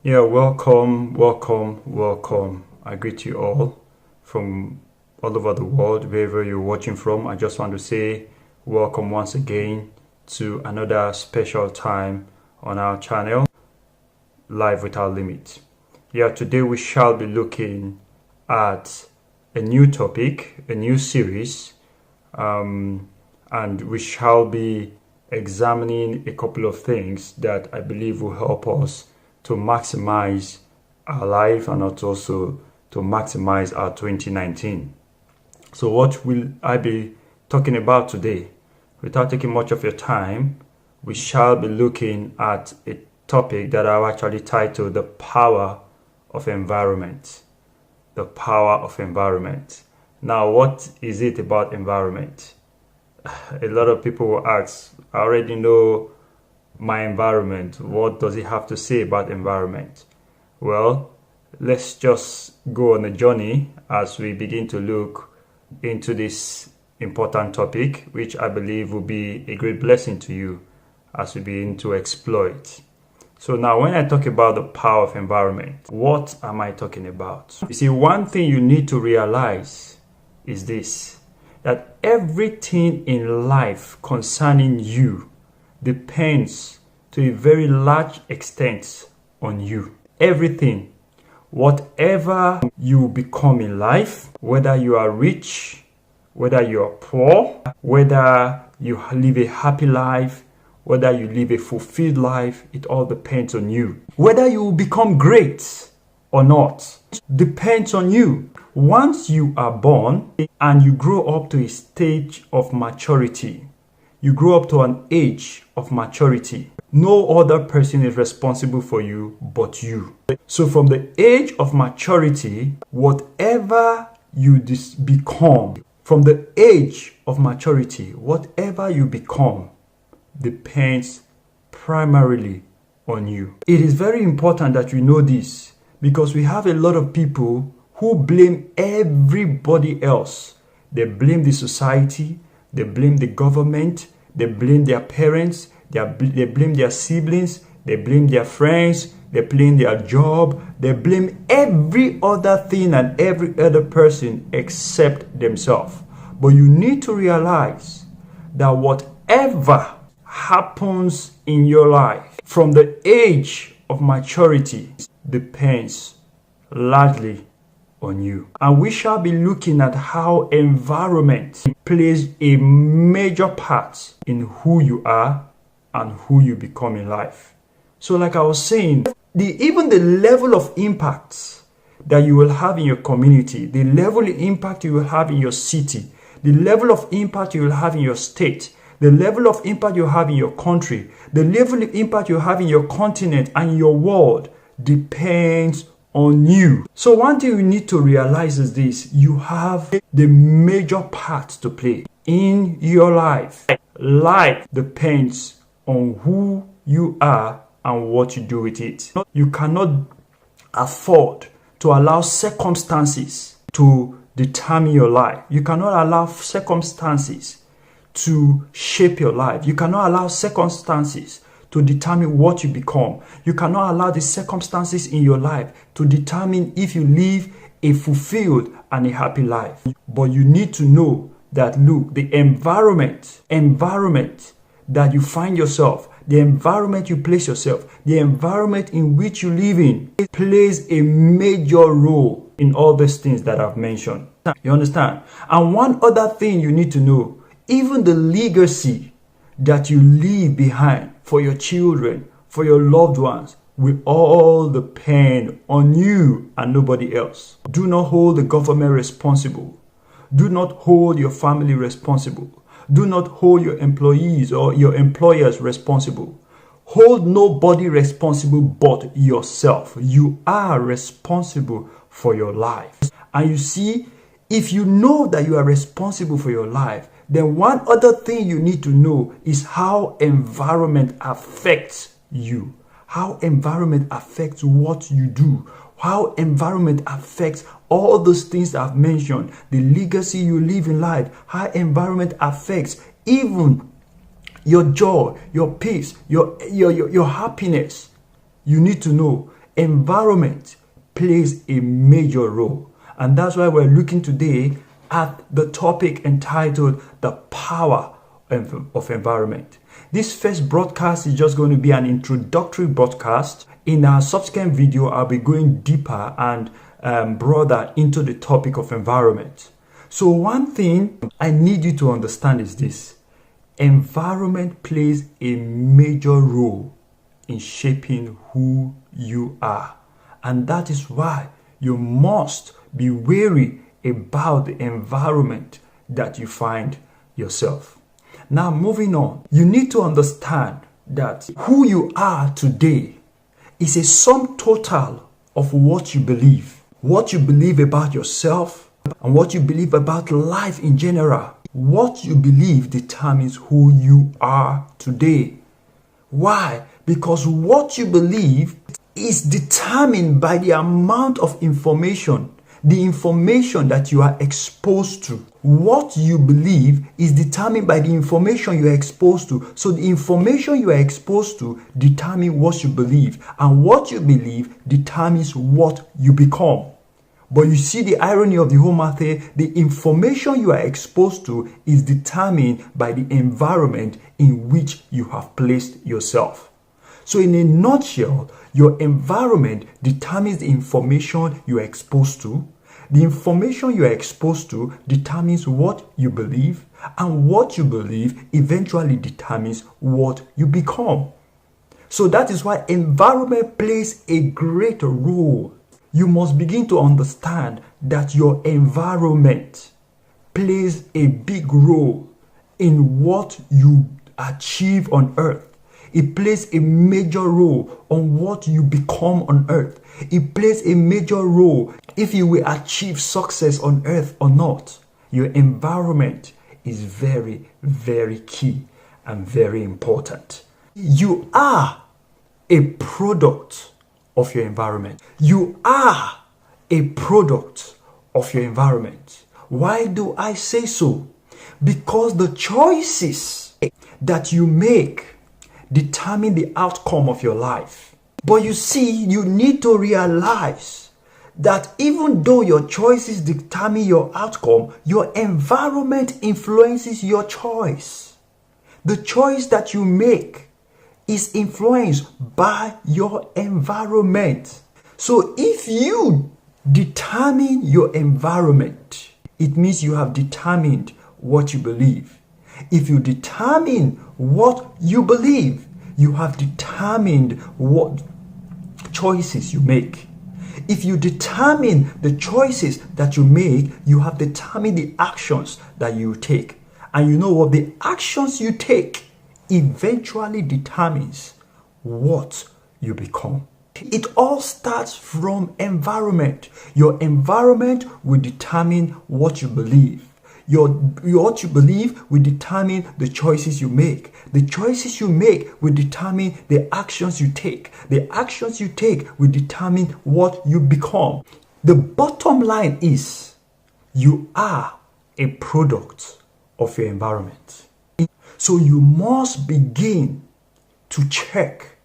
Yeah, welcome, welcome, welcome. I greet you all from all over the world, wherever you're watching from. I just want to say welcome once again to another special time on our channel, Life Without Limit. Yeah, today we shall be looking at a new topic, a new series, and we shall be examining a couple of things that I believe will help us to maximize our life and also to maximize our 2019. So what will I be talking about today? Without taking much of your time, we shall be looking at a topic that I've actually titled The Power of Environment. The Power of Environment. Now, what is it about environment? A lot of people will ask, I already know my environment. What does it have to say about environment? Well, let's just go on a journey as we begin to look into this important topic, which I believe will be a great blessing to you as we begin to explore it. So now when I talk about the power of environment, what am I talking about? You see, one thing you need to realize is this, that everything in life concerning you depends to a very large extent on you. Everything, whatever you become in life, whether you are rich, whether you are poor, whether you live a happy life, whether you live a fulfilled life, it all depends on you. Whether you will become great or not depends on you. Once you are born and you grow up to a stage of maturity, you grow up to an age of maturity, no other person is responsible for you but you. So from the age of maturity, whatever you become, from the age of maturity, whatever you become depends primarily on you. It is very important that you know this, because we have a lot of people who blame everybody else. They blame the society, they blame the government, they blame their parents, they blame their siblings, they blame their friends, they blame their job, they blame every other thing and every other person except themselves. But you need to realize that whatever happens in your life from the age of maturity depends largely on you. And we shall be looking at how environment plays a major part in who you are and who you become in life. So like I was saying, even the level of impact that you will have in your community, the level of impact you will have in your city, the level of impact you will have in your state, the level of impact you have in your country, the level of impact you have in your continent and your world depends on you. So one thing you need to realize is this: you have the major part to play in your life. Life depends on who you are and what you do with it. You cannot afford to allow circumstances to determine your life. You cannot allow circumstances to shape your life. You cannot allow circumstances to determine what you become. You cannot allow the circumstances in your life to determine if you live a fulfilled and a happy life. But you need to know that, look, the environment that you find yourself, the environment you place yourself, the environment in which you live in, it plays a major role in all these things that I've mentioned. You understand? And one other thing you need to know, even the legacy that you leave behind for your children, for your loved ones, will all depend on you and nobody else. Do not hold the government responsible. Do not hold your family responsible. Do not hold your employees or your employers responsible. Hold nobody responsible but yourself. You are responsible for your life. And you see, if you know that you are responsible for your life, then one other thing you need to know is how environment affects you. How environment affects what you do. How environment affects all those things that I've mentioned. The legacy you live in life. How environment affects even your joy, your peace, your happiness. You need to know environment plays a major role. And that's why we're looking today at the topic entitled The Power of Environment. This first broadcast is just going to be an introductory broadcast. In our subsequent video, I'll be going deeper and broader into the topic of environment. So one thing I need you to understand is this. Environment plays a major role in shaping who you are. And that is why you must be wary about the environment that you find yourself. Now, moving on, you need to understand that who you are today is a sum total of what you believe about yourself, and what you believe about life in general. What you believe determines who you are today. Why? Because what you believe is determined by the amount of information, the information that you are exposed to. What you believe is determined by the information you are exposed to. So the information you are exposed to determines what you believe, and what you believe determines what you become. But you see the irony of the whole matter, the information you are exposed to is determined by the environment in which you have placed yourself. So in a nutshell, your environment determines the information you are exposed to. The information you are exposed to determines what you believe, and what you believe eventually determines what you become. So that is why environment plays a great role. You must begin to understand that your environment plays a big role in what you achieve on earth. It plays a major role on what you become on earth. It plays a major role if you will achieve success on earth or not. Your environment is very, very key and very important. You are a product of your environment. You are a product of your environment. Why do I say so? Because the choices that you make determine the outcome of your life. But you see, you need to realize that even though your choices determine your outcome, your environment influences your choice. The choice that you make is influenced by your environment. So if you determine your environment, it means you have determined what you believe. If you determine what you believe, you have determined what choices you make. If you determine the choices that you make, you have determined the actions that you take. And you know what? The actions you take eventually determines what you become. It all starts from environment. Your environment will determine what you believe. What you believe will determine the choices you make. The choices you make will determine the actions you take. The actions you take will determine what you become. The bottom line is you are a product of your environment. So you must begin to check.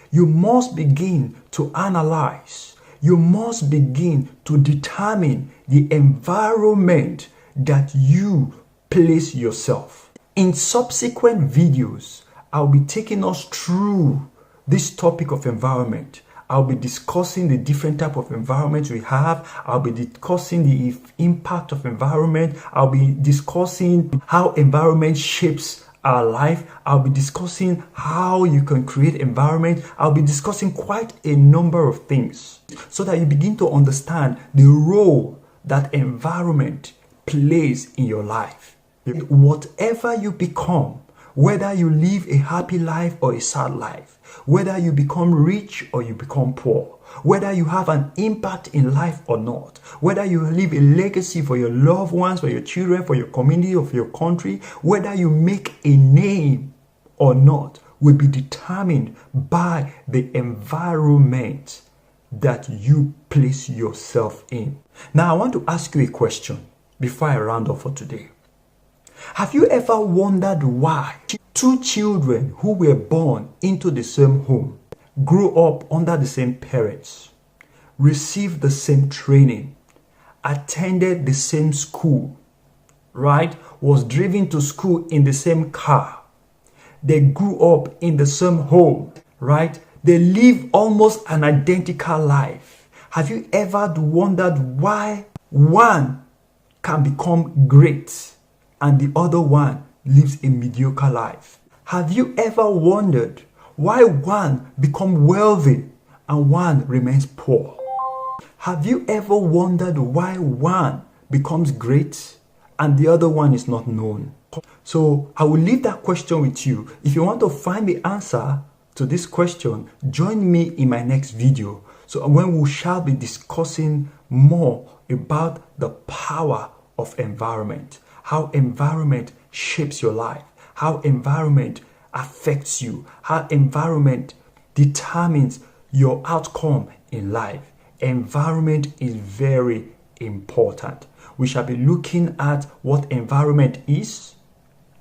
You must begin to analyze. You must begin to determine the environment that you place yourself. In subsequent videos, I'll be taking us through this topic of environment. I'll be discussing the different type of environments we have. I'll be discussing the impact of environment. I'll be discussing how environment shapes our life. I'll be discussing how you can create environment. I'll be discussing quite a number of things so that you begin to understand the role that environment plays in your life. Whatever you become, whether you live a happy life or a sad life, whether you become rich or you become poor, whether you have an impact in life or not, whether you leave a legacy for your loved ones, for your children, for your community, or for your country, whether you make a name or not, will be determined by the environment that you place yourself in. Now, I want to ask you a question before I round up for today. Have you ever wondered why two children who were born into the same home grew up under the same parents, received the same training, attended the same school, right? Was driven to school in the same car. They grew up in the same home, right? They live almost an identical life. Have you ever wondered why one can become great and the other one lives a mediocre life? Have you ever wondered why one becomes wealthy and one remains poor? Have you ever wondered why one becomes great and the other one is not known? So I will leave that question with you. If you want to find the answer to this question, join me in my next video. So when we shall be discussing more about the power of environment, how environment shapes your life, how environment affects you, how environment determines your outcome in life. Environment is very important. We shall be looking at what environment is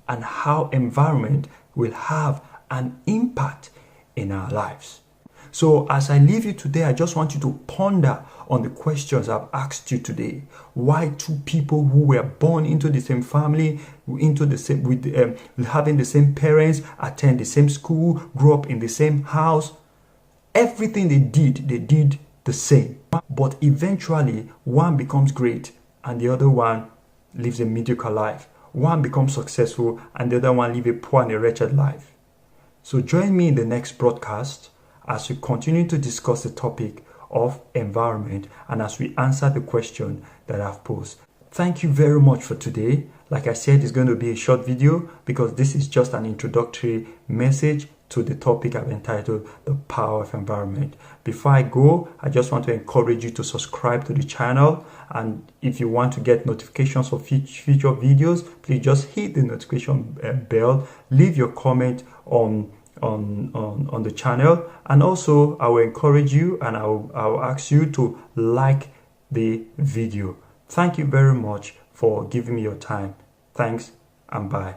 and how environment will have an impact in our lives. So as I leave you today, I just want you to ponder on the questions I've asked you today. Why two people who were born into the same family, into the same, having the same parents, attend the same school, grew up in the same house, everything they did the same. But eventually, one becomes great and the other one lives a mediocre life. One becomes successful and the other one lives a poor and a wretched life. So join me in the next broadcast as we continue to discuss the topic of environment and as we answer the question that I've posed. Thank you very much for today. Like I said, it's going to be a short video because this is just an introductory message to the topic I've entitled The Power of Environment. Before I go, I just want to encourage you to subscribe to the channel, and if you want to get notifications of future videos, please just hit the notification bell, leave your comment on the channel, and also I will encourage you and I'll ask you to like the video. Thank you very much for giving me your time. Thanks and bye.